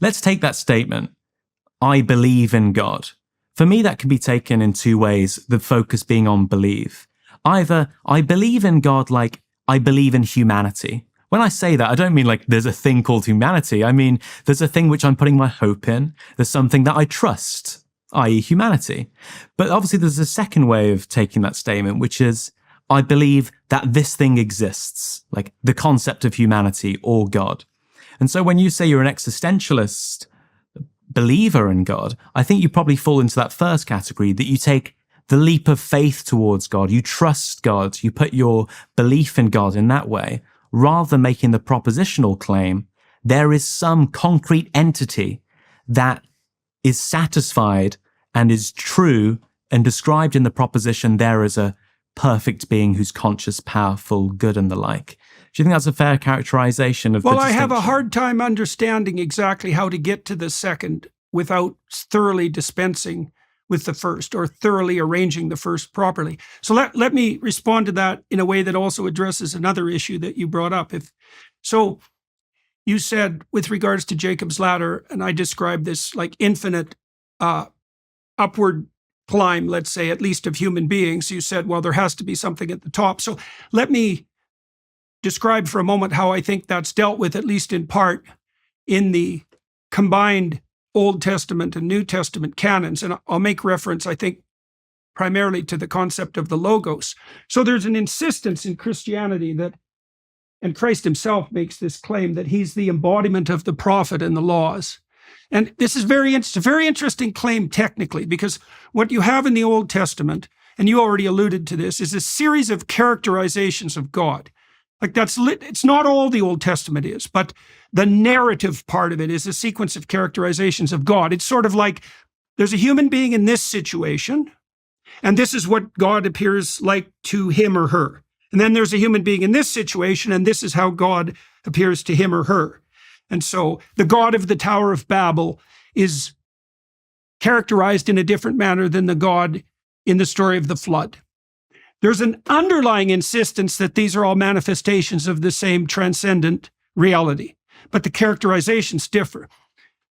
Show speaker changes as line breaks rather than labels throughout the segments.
let's take that statement, I believe in God. For me, that can be taken in two ways, the focus being on believe. Either I believe in God like I believe in humanity. When I say that, I don't mean like there's a thing called humanity. I mean, there's a thing which I'm putting my hope in. There's something that I trust, i.e. humanity. But obviously there's a second way of taking that statement, which is I believe that this thing exists, like the concept of humanity or God. And so when you say you're an existentialist believer in God, I think you probably fall into that first category, that you take the leap of faith towards God. You trust God. You put your belief in God in that way, rather than making the propositional claim, there is some concrete entity that is satisfied and is true and described in the proposition there as a perfect being who's conscious, powerful, good, and the like. Do you think that's a fair characterization of the distinction?
Well, I have a hard time understanding exactly how to get to the second without thoroughly dispensing with the first, or thoroughly arranging the first properly. So let me respond to that in a way that also addresses another issue that you brought up. So you said with regards to Jacob's ladder, and I described this like infinite upward climb, let's say, at least of human beings. You said, well, there has to be something at the top. So let me describe for a moment how I think that's dealt with, at least in part, in the combined Old Testament and New Testament canons. And I'll make reference, I think, primarily to the concept of the Logos. So there's an insistence in Christianity that, and Christ himself makes this claim, that he's the embodiment of the prophet and the laws. And this is it's a very interesting claim technically, because what you have in the Old Testament, and you already alluded to this, is a series of characterizations of God. Like it's not all the Old Testament is, but the narrative part of it is a sequence of characterizations of God. It's sort of like there's a human being in this situation, and this is what God appears like to him or her. And then there's a human being in this situation, and this is how God appears to him or her. And so the God of the Tower of Babel is characterized in a different manner than the God in the story of the flood. There's an underlying insistence that these are all manifestations of the same transcendent reality, but the characterizations differ.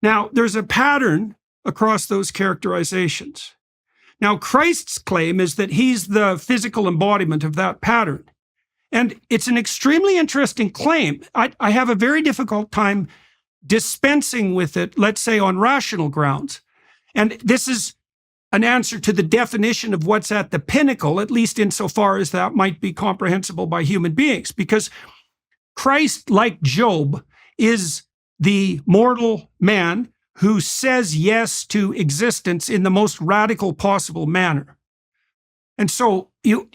Now, there's a pattern across those characterizations. Now, Christ's claim is that he's the physical embodiment of that pattern. And it's an extremely interesting claim. I have a very difficult time dispensing with it, let's say on rational grounds. And this is an answer to the definition of what's at the pinnacle, at least insofar as that might be comprehensible by human beings. Because Christ, like Job, is the mortal man who says yes to existence in the most radical possible manner. And so you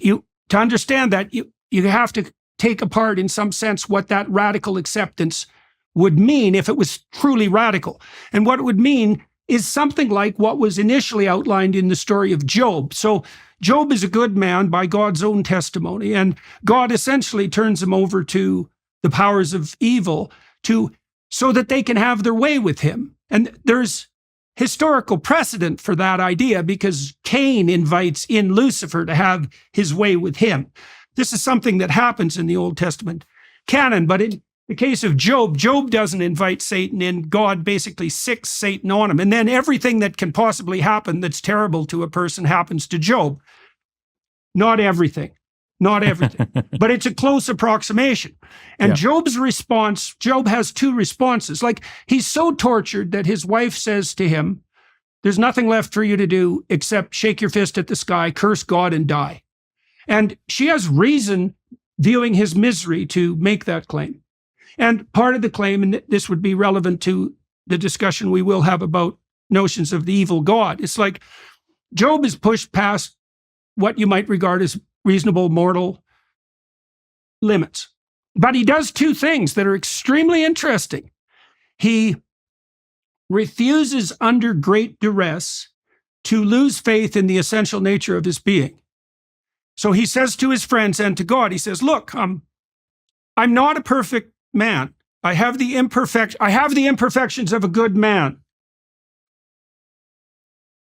to understand that, you have to take apart in some sense what that radical acceptance would mean if it was truly radical. And what it would mean is something like what was initially outlined in the story of Job. So Job is a good man by God's own testimony, and God essentially turns him over to the powers of evil so that they can have their way with him. And there's historical precedent for that idea, because Cain invites in Lucifer to have his way with him. This is something that happens in the Old Testament canon, but in the case of Job, Job doesn't invite Satan in. God basically sicks Satan on him. And then everything that can possibly happen that's terrible to a person happens to Job. Not everything, but it's a close approximation. And Job's response, Job has two responses. Like, he's so tortured that his wife says to him, there's nothing left for you to do except shake your fist at the sky, curse God, and die. And she has reason, viewing his misery, to make that claim. And part of the claim, and this would be relevant to the discussion we will have about notions of the evil God, it's like Job is pushed past what you might regard as reasonable mortal limits. But he does two things that are extremely interesting. He refuses under great duress to lose faith in the essential nature of his being. So he says to his friends and to God, he says, look, I'm not a perfect man. I have the imperfections of a good man.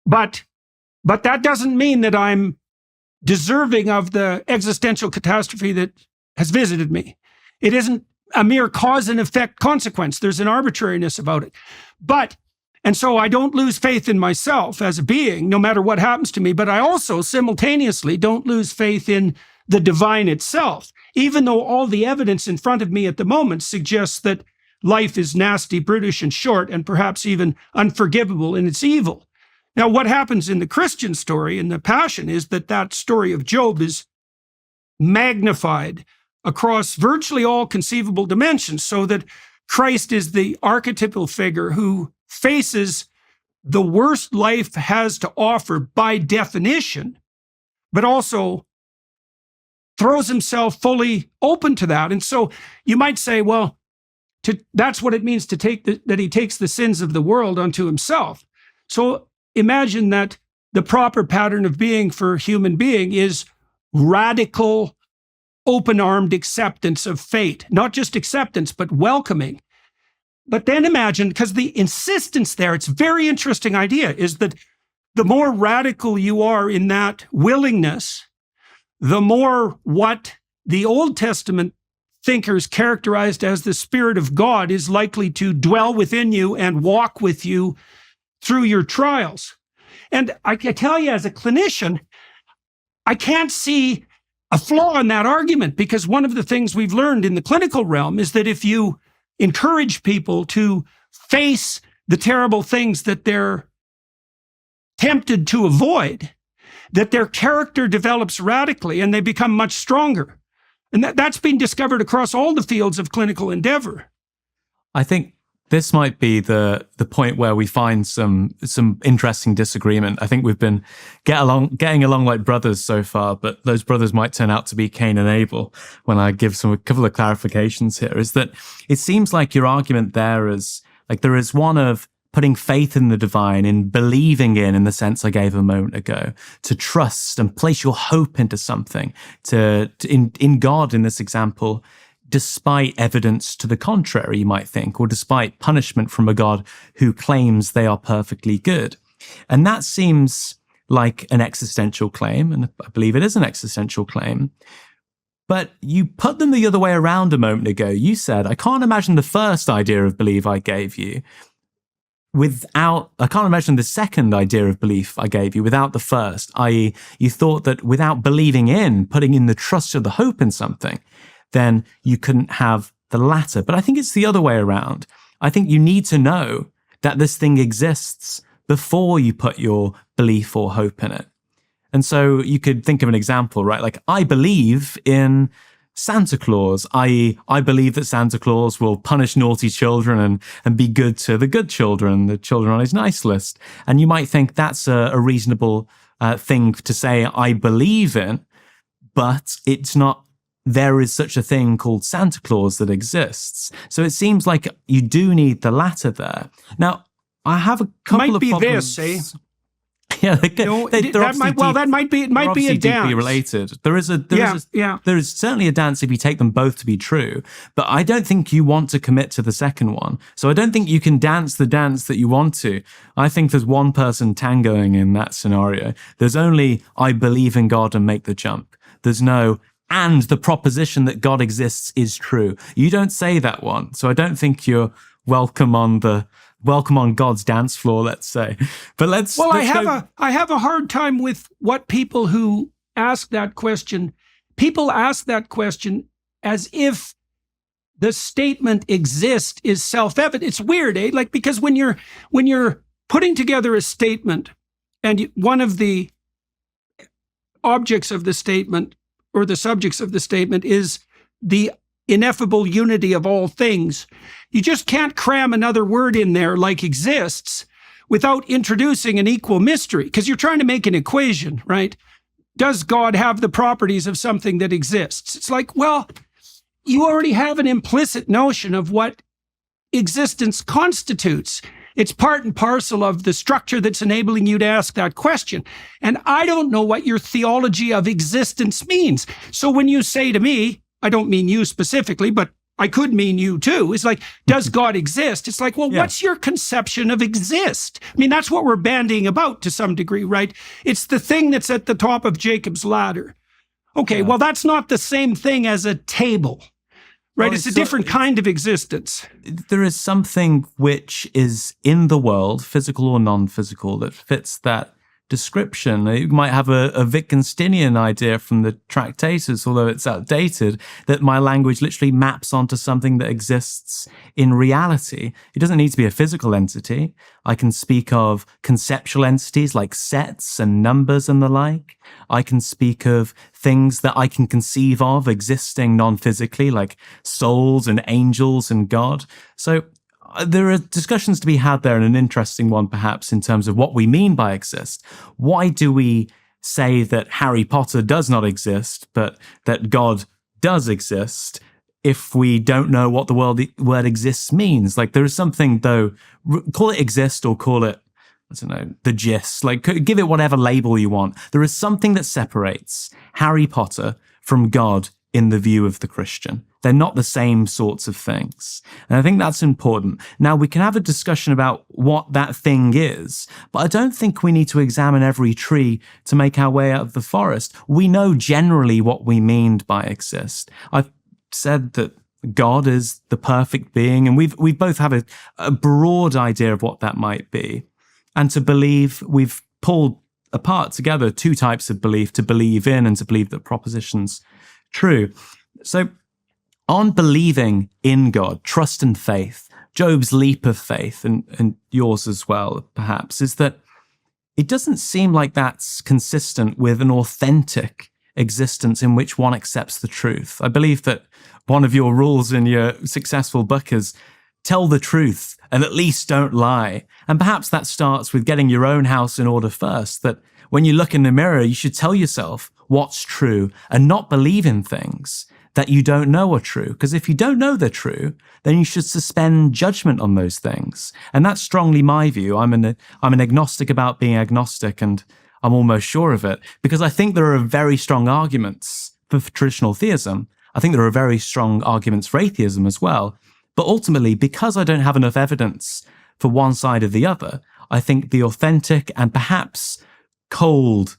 But that doesn't mean that I'm deserving of the existential catastrophe that has visited me. It isn't a mere cause and effect consequence. There's an arbitrariness about it. And so I don't lose faith in myself as a being, no matter what happens to me, but I also simultaneously don't lose faith in the divine itself, even though all the evidence in front of me at the moment suggests that life is nasty, brutish, and short, and perhaps even unforgivable in its evil. Now, what happens in the Christian story, in the Passion, is that story of Job is magnified across virtually all conceivable dimensions, so that Christ is the archetypal figure who faces the worst life has to offer by definition, but also throws himself fully open to that. And so you might say, well, that's what it means to that he takes the sins of the world unto himself. So imagine that the proper pattern of being for a human being is radical, open-armed acceptance of fate. Not just acceptance, but welcoming. But then imagine, because the insistence there, it's a very interesting idea, is that the more radical you are in that willingness, the more what the Old Testament thinkers characterized as the Spirit of God is likely to dwell within you and walk with you through your trials. And I can tell you, as a clinician, I can't see a flaw in that argument, because one of the things we've learned in the clinical realm is that if you encourage people to face the terrible things that they're tempted to avoid, that their character develops radically and they become much stronger. And that's been discovered across all the fields of clinical endeavor.
I think this might be the point where we find some interesting disagreement. I think we've been getting along like brothers so far, but those brothers might turn out to be Cain and Abel when I give a couple of clarifications here. Is that it seems like your argument there is like there is one of putting faith in the divine, in believing in the sense I gave a moment ago, to trust and place your hope into something, in God in this example, despite evidence to the contrary, you might think, or despite punishment from a God who claims they are perfectly good. And that seems like an existential claim, and I believe it is an existential claim. But you put them the other way around a moment ago. You said, I can't imagine the first idea of belief I gave you I can't imagine the second idea of belief I gave you without the first, i.e. you thought that without believing in, putting in the trust or the hope in something, then you couldn't have the latter. But I think it's the other way around. I think you need to know that this thing exists before you put your belief or hope in it. And so you could think of an example, right? Like, I believe in Santa Claus, i.e. I believe that Santa Claus will punish naughty children and be good to the good children, the children on his nice list. And you might think that's a reasonable thing to say I believe in, but it's not. There is such a thing called Santa Claus that exists. So it seems like you do need the latter there. Now, I have a couple of problems.
Might be this, eh?
Yeah,
that might be a dance.
Deeply related. There is certainly a dance if you take them both to be true, but I don't think you want to commit to the second one. So I don't think you can dance the dance that you want to. I think there's one person tangoing in that scenario. There's only I believe in God and make the jump. There's no and the proposition that God exists is true. You don't say that one. So I don't think you're welcome on God's dance floor, let's say. But
I have a hard time with what people who ask that question. People ask that question as if the statement exist is self-evident. It's weird, eh? Like, because when you're putting together a statement and one of the objects of the statement or the subjects of the statement is the ineffable unity of all things, you just can't cram another word in there like exists without introducing an equal mystery, because you're trying to make an equation, right? Does God have the properties of something that exists? It's like, well, you already have an implicit notion of what existence constitutes. It's part and parcel of the structure that's enabling you to ask that question. And I don't know what your theology of existence means. So when you say to me, I don't mean you specifically, but I could mean you too. It's like, does God exist? It's like, well, what's your conception of exist? I mean, that's what we're bandying about to some degree, right? It's the thing that's at the top of Jacob's ladder. Okay, well, that's not the same thing as a table. Right?
Well,
It's a different kind of existence.
There is something which is in the world, physical or non-physical, that fits that description. You might have a Wittgensteinian idea from the Tractatus, although it's outdated, that my language literally maps onto something that exists in reality. It doesn't need to be a physical entity. I can speak of conceptual entities like sets and numbers and the like. I can speak of things that I can conceive of existing non-physically, like souls and angels and God. So there are discussions to be had there, and an interesting one perhaps in terms of what we mean by exist. Why do we say that Harry Potter does not exist, but that God does exist, if we don't know what the word exists means? Like, there is something, though, call it exist or call it, I don't know, the gist, like give it whatever label you want. There is something that separates Harry Potter from God in the view of the Christian. They're not the same sorts of things. And I think that's important. Now, we can have a discussion about what that thing is, but I don't think we need to examine every tree to make our way out of the forest. We know generally what we mean by exist. I've said that God is the perfect being, and we both have a broad idea of what that might be. And to believe, we've pulled apart together two types of belief, to believe in and to believe that proposition's true. So on believing in God, trust and faith, Job's leap of faith, and yours as well, perhaps, is that it doesn't seem like that's consistent with an authentic existence in which one accepts the truth. I believe that one of your rules in your successful book is tell the truth and at least don't lie. And perhaps that starts with getting your own house in order first, that when you look in the mirror, you should tell yourself what's true and not believe in things that you don't know are true. Because if you don't know they're true, then you should suspend judgment on those things. And that's strongly my view. I'm an agnostic about being agnostic, and I'm almost sure of it, because I think there are very strong arguments for traditional theism. I think there are very strong arguments for atheism as well. But ultimately, because I don't have enough evidence for one side or the other, I think the authentic and perhaps cold,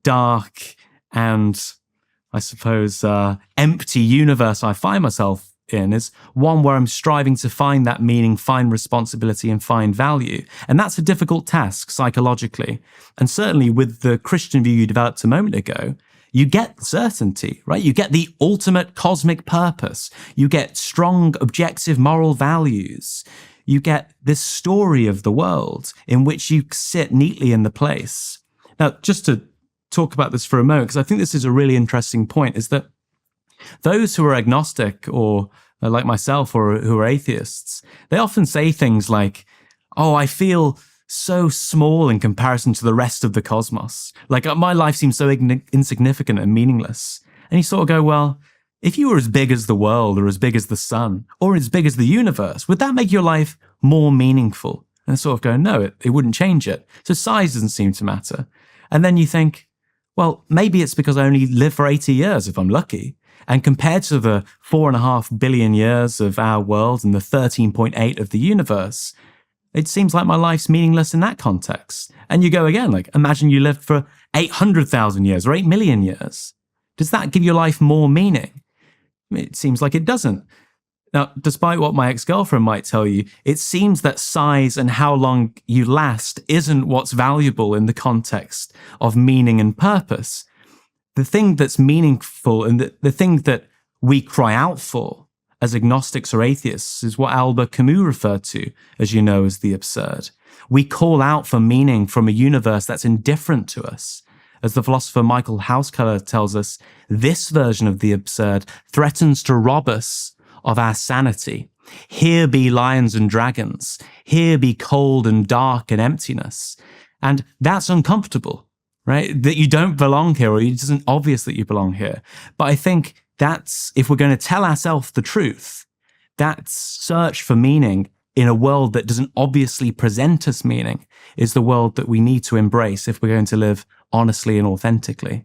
dark, and I suppose empty universe I find myself in is one where I'm striving to find that meaning, find responsibility, and find value. And that's a difficult task psychologically. And certainly with the Christian view you developed a moment ago, you get certainty, right? You get the ultimate cosmic purpose. You get strong, objective moral values. You get this story of the world in which you sit neatly in the place. Now, just to talk about this for a moment, because I think this is a really interesting point, is that those who are agnostic or like myself or who are atheists, they often say things like, oh, I feel so small in comparison to the rest of the cosmos. Like my life seems so insignificant and meaningless. And you sort of go, well, if you were as big as the world or as big as the sun or as big as the universe, would that make your life more meaningful? And I sort of go, no, it wouldn't change it. So size doesn't seem to matter. And then you think, well, maybe it's because I only live for 80 years if I'm lucky. And compared to the 4.5 billion years of our world and the 13.8 of the universe, it seems like my life's meaningless in that context. And you go again, like, imagine you lived for 800,000 years or 8 million years. Does that give your life more meaning? It seems like it doesn't. Now, despite what my ex-girlfriend might tell you, it seems that size and how long you last isn't what's valuable in the context of meaning and purpose. The thing that's meaningful and the thing that we cry out for as agnostics or atheists is what Albert Camus referred to, as you know, as the absurd. We call out for meaning from a universe that's indifferent to us. As the philosopher Michael Hauskeller tells us, this version of the absurd threatens to rob us of our sanity. Here be lions and dragons. Here be cold and dark and emptiness. And that's uncomfortable, right? That you don't belong here, or it isn't obvious that you belong here. But I think that's, if we're going to tell ourselves the truth, that search for meaning in a world that doesn't obviously present us meaning is the world that we need to embrace if we're going to live honestly and authentically.